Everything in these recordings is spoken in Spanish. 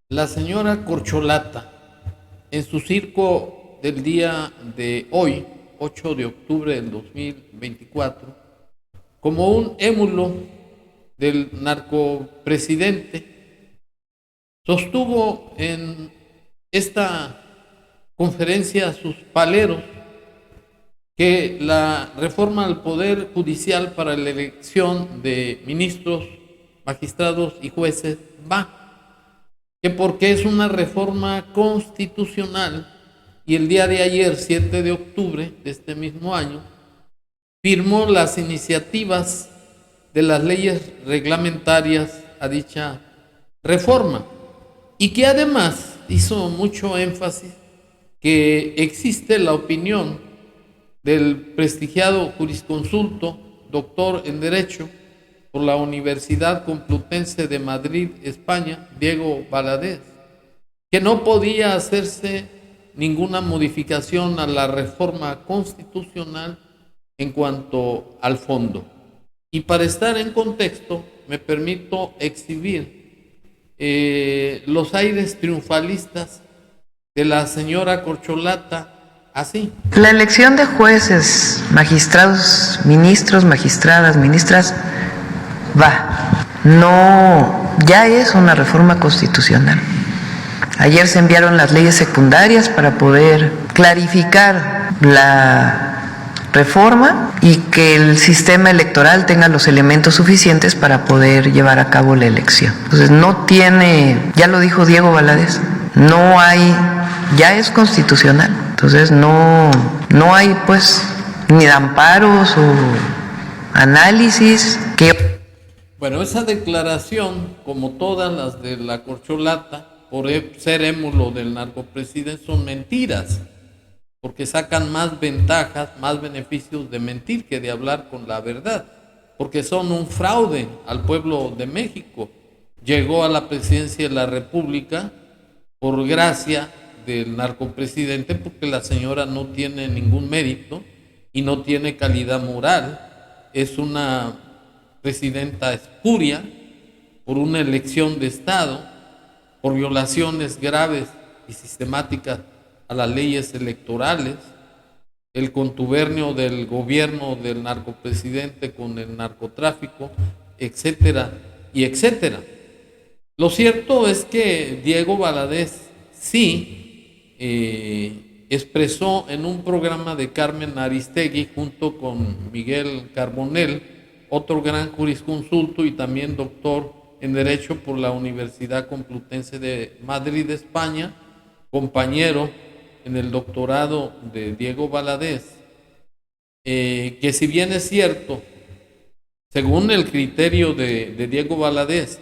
La señora Corcholata, en su circo del día de hoy, 8 de octubre del 2024, como un émulo del narcopresidente, sostuvo en esta conferencia a sus paleros que la reforma al Poder Judicial para la elección de ministros, magistrados y jueces que porque es una reforma constitucional, y el día de ayer, 7 de octubre de este mismo año, firmó las iniciativas de las leyes reglamentarias a dicha reforma, y que además hizo mucho énfasis que existe la opinión del prestigiado jurisconsulto, doctor en Derecho por la Universidad Complutense de Madrid, España, Diego Valadez, que no podía hacerse ninguna modificación a la reforma constitucional en cuanto al fondo. Y para estar en contexto, me permito exhibir los aires triunfalistas de la señora Corcholata así. La elección de jueces, magistrados, ministros, magistradas, ministras, no, ya es una reforma constitucional. Ayer se enviaron las leyes secundarias para poder clarificar la reforma y que el sistema electoral tenga los elementos suficientes para poder llevar a cabo la elección. Entonces no tiene, ya lo dijo Diego Valadez, no hay, ya es constitucional. Entonces no hay pues ni amparos o análisis que... Bueno, esa declaración, como todas las de la Corcholata, por ser émulo del narcopresidente, son mentiras, porque sacan más ventajas, más beneficios de mentir que de hablar con la verdad, porque son un fraude al pueblo de México. Llegó a la presidencia de la República por gracia del narcopresidente, porque la señora no tiene ningún mérito y no tiene calidad moral, es una presidenta espuria por una elección de Estado, por violaciones graves y sistemáticas a las leyes electorales, el contubernio del gobierno del narcopresidente con el narcotráfico, etcétera y etcétera. Lo cierto es que Diego Valadez sí expresó en un programa de Carmen Aristegui junto con Miguel Carbonell, otro gran jurisconsulto y también doctor en Derecho por la Universidad Complutense de Madrid, España, compañero en el doctorado de Diego Valadez, que si bien es cierto, según el criterio de Diego Valadez,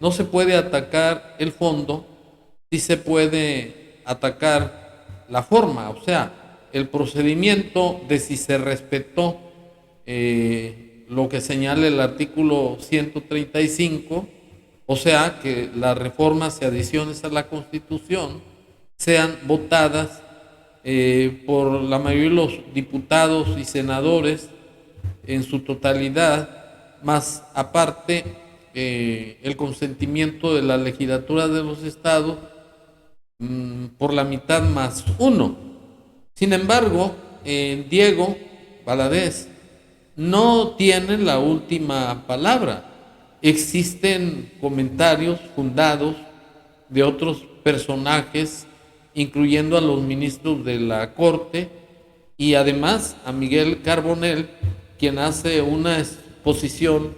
no se puede atacar el fondo, sí se puede atacar la forma, o sea, el procedimiento de si se respetó lo que señala el artículo 135, o sea, que las reformas y adiciones a la Constitución sean votadas por la mayoría de los diputados y senadores en su totalidad, más aparte el consentimiento de la legislatura de los estados por la mitad más uno. Sin embargo, Diego Valadez no tiene la última palabra. Existen comentarios fundados de otros personajes, incluyendo a los ministros de la Corte y además a Miguel Carbonell, quien hace una exposición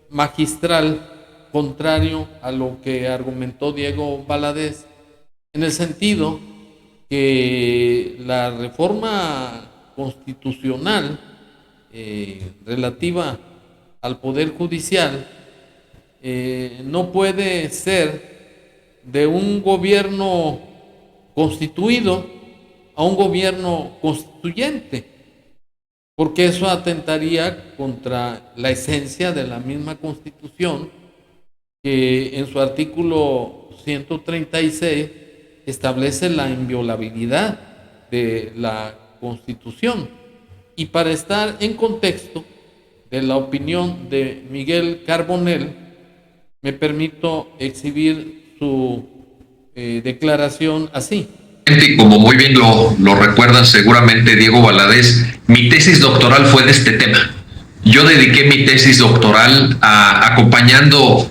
magistral contrario a lo que argumentó Diego Valadez, en el sentido que la reforma constitucional relativa al Poder Judicial no puede ser de un gobierno constituido a un gobierno constituyente, porque eso atentaría contra la esencia de la misma Constitución, que en su artículo 136 establece la inviolabilidad de la Constitución. Y para estar en contexto de la opinión de Miguel Carbonell, me permito exhibir su declaración así. Y como muy bien lo recuerdan seguramente Diego Valadez, mi tesis doctoral fue de este tema. Yo dediqué mi tesis doctoral acompañando,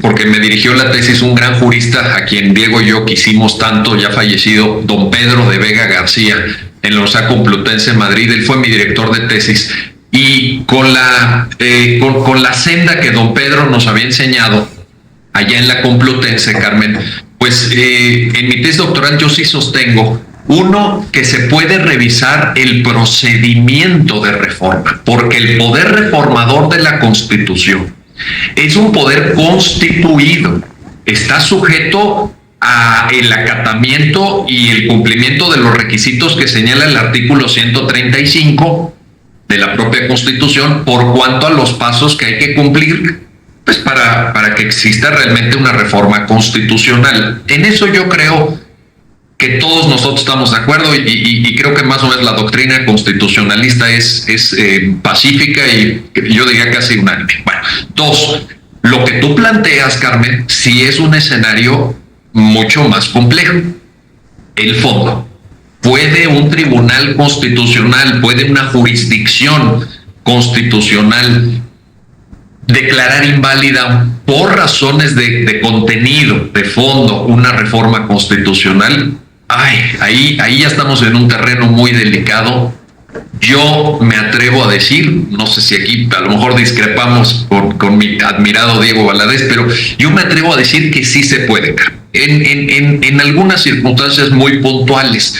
porque me dirigió la tesis un gran jurista a quien Diego y yo quisimos tanto, ya fallecido, don Pedro de Vega García, en la Universidad Complutense de Madrid. Él fue mi director de tesis. Y con la senda que don Pedro nos había enseñado allá en la Complutense, Carmen, pues en mi tesis doctoral yo sí sostengo, uno, que se puede revisar el procedimiento de reforma, porque el poder reformador de la Constitución es un poder constituido, está sujeto a el acatamiento y el cumplimiento de los requisitos que señala el artículo 135 de la propia Constitución por cuanto a los pasos que hay que cumplir, pues para que exista realmente una reforma constitucional. En eso yo creo que todos nosotros estamos de acuerdo y creo que más o menos la doctrina constitucionalista es pacífica y yo diría casi unánime. Bueno, dos, lo que tú planteas, Carmen, sí es un escenario mucho más complejo. El fondo. ¿Puede un tribunal constitucional, puede una jurisdicción constitucional declarar inválida por razones de contenido, de fondo, una reforma constitucional? Ay, ahí ya estamos en un terreno muy delicado. Yo me atrevo a decir, no sé si aquí a lo mejor discrepamos con mi admirado Diego Valadez, pero yo me atrevo a decir que sí se puede, en algunas circunstancias muy puntuales.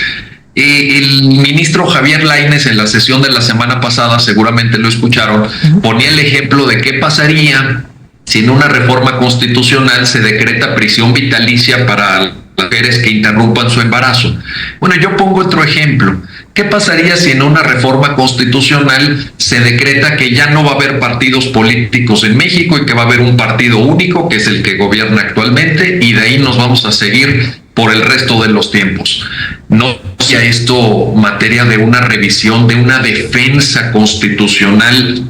El ministro Javier Lainez en la sesión de la semana pasada, seguramente lo escucharon, ponía el ejemplo de qué pasaría si en una reforma constitucional se decreta prisión vitalicia para las mujeres que interrumpan su embarazo. Bueno, yo pongo otro ejemplo. ¿Qué pasaría si en una reforma constitucional se decreta que ya no va a haber partidos políticos en México y que va a haber un partido único, que es el que gobierna actualmente, y de ahí nos vamos a seguir por el resto de los tiempos? No sea esto materia de una revisión, de una defensa constitucional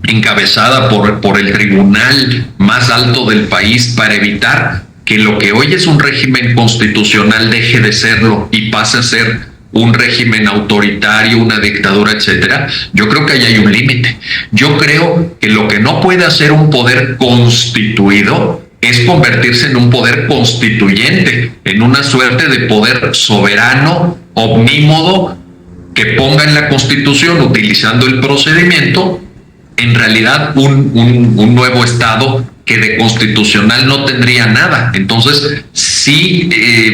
encabezada por el tribunal más alto del país para evitar que lo que hoy es un régimen constitucional deje de serlo y pase a ser un régimen autoritario, una dictadura, etcétera. Yo creo que ahí hay un límite. Yo creo que lo que no puede hacer un poder constituido es convertirse en un poder constituyente, en una suerte de poder soberano, omnímodo, que ponga en la Constitución, utilizando el procedimiento, en realidad un nuevo Estado que de constitucional no tendría nada. Entonces, sí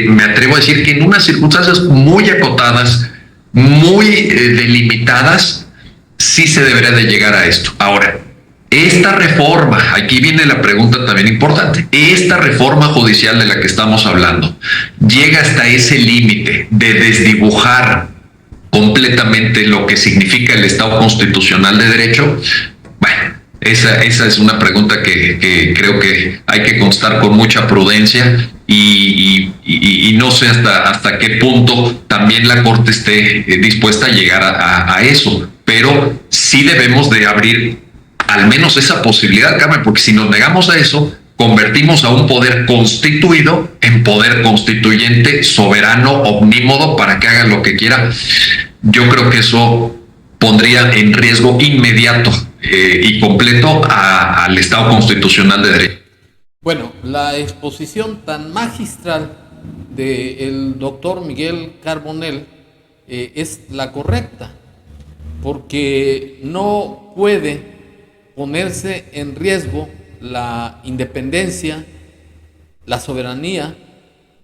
me atrevo a decir que en unas circunstancias muy acotadas, muy delimitadas, sí se debería de llegar a esto. Ahora, esta reforma, aquí viene la pregunta también importante, esta reforma judicial de la que estamos hablando, llega hasta ese límite de desdibujar completamente lo que significa el Estado constitucional de derecho. Bueno, esa es una pregunta que creo que hay que contestar con mucha prudencia y no sé hasta qué punto también la Corte esté dispuesta a llegar a eso, pero sí debemos de abrir al menos esa posibilidad, Carmen, porque si nos negamos a eso, convertimos a un poder constituido en poder constituyente, soberano, omnímodo, para que haga lo que quiera. Yo creo que eso pondría en riesgo inmediato y completo al Estado constitucional de derecho. Bueno, la exposición tan magistral del doctor Miguel Carbonell es la correcta, porque no puede ponerse en riesgo la independencia, la soberanía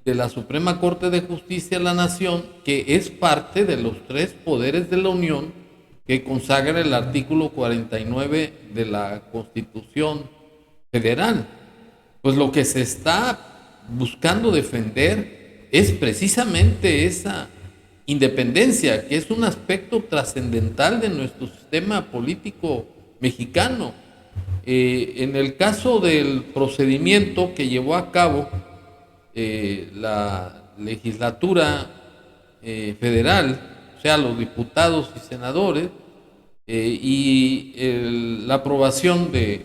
de la Suprema Corte de Justicia de la Nación, que es parte de los tres poderes de la Unión que consagra el artículo 49 de la Constitución Federal. Pues lo que se está buscando defender es precisamente esa independencia, que es un aspecto trascendental de nuestro sistema político mexicano. En el caso del procedimiento que llevó a cabo la legislatura federal, o sea, los diputados y senadores, la aprobación de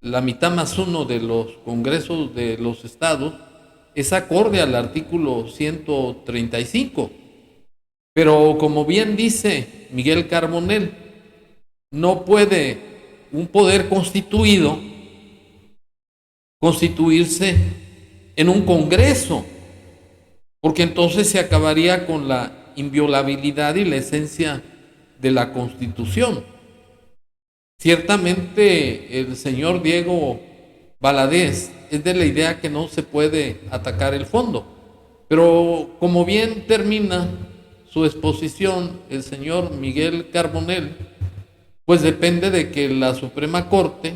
la mitad más uno de los congresos de los estados, es acorde al artículo 135. Pero como bien dice Miguel Carbonell, no puede un poder constituido constituirse en un Congreso, porque entonces se acabaría con la inviolabilidad y la esencia de la Constitución. Ciertamente el señor Diego Valadez es de la idea que no se puede atacar el fondo, pero como bien termina su exposición el señor Miguel Carbonell, pues depende de que la Suprema Corte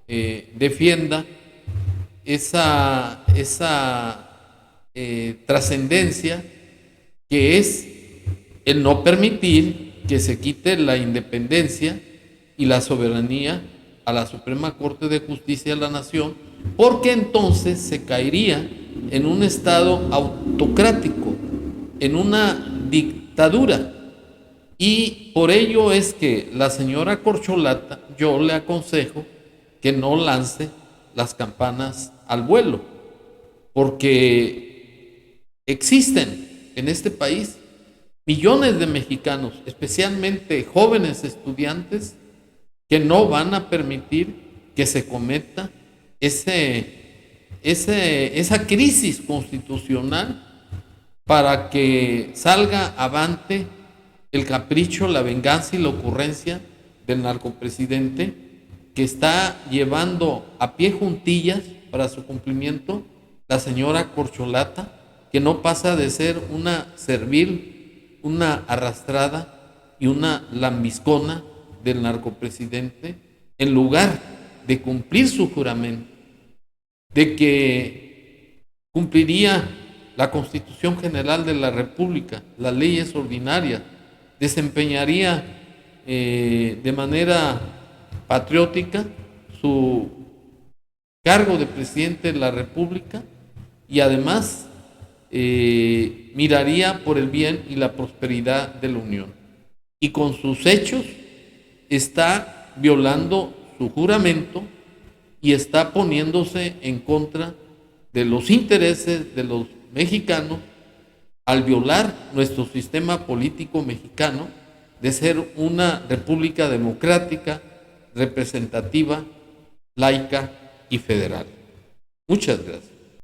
defienda esa trascendencia, que es el no permitir que se quite la independencia y la soberanía a la Suprema Corte de Justicia de la Nación, porque entonces se caería en un estado autocrático, en una dictadura. Y por ello es que la señora Corcholata, yo le aconsejo que no lance las campanas al vuelo, porque existen en este país millones de mexicanos, especialmente jóvenes estudiantes, que no van a permitir que se cometa esa crisis constitucional para que salga avante el capricho, la venganza y la ocurrencia del narcopresidente, que está llevando a pie juntillas para su cumplimiento la señora Corcholata, que no pasa de ser una servil, una arrastrada y una lambiscona del narcopresidente, en lugar de cumplir su juramento de que cumpliría la Constitución General de la República, las leyes ordinarias, desempeñaría de manera patriótica su cargo de presidente de la República y además miraría por el bien y la prosperidad de la Unión. Y con sus hechos está violando su juramento y está poniéndose en contra de los intereses de los mexicanos al violar nuestro sistema político mexicano de ser una república democrática, representativa, laica y federal. Muchas gracias.